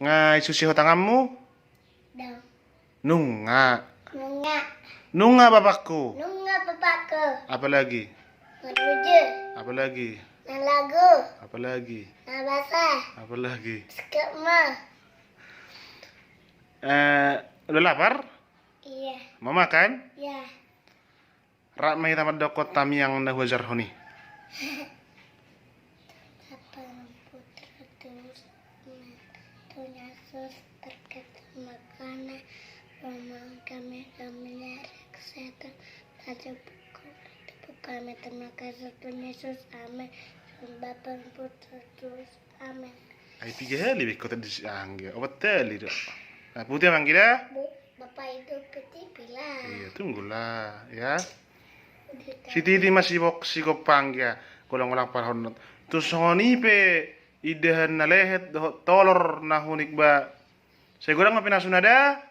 Ngai susi hotanganmu? Dong. Nunga. Nunga. Nunga bapakku. Nunga bapakku. Apa lagi? Meruju. Apa lagi? Nalagu. Apa lagi? Nabasa. Apa lagi? Skema. Udah lapar? Iya. Mau makan? Ya. Rak mai tamat dokot tami yang dah wajar honi. Apa putra terus tunya sus terkait makanan rumah kami kesehatan saja buku kami terima kasih Tuhan Yesus amin Bapak putra terus amin. Ai tiga kali kota di angge. Obat teli dah. Nah, putih manggil dah. Bu, Bapak itu putih bilang. Iya, tunggulah ya. Si Titi masih boksi kopang ya. Kulang-kulang parahon. Terus ngoni pe idehan na lehet tolor na hunik ba. Saya kurang mapi nasunada.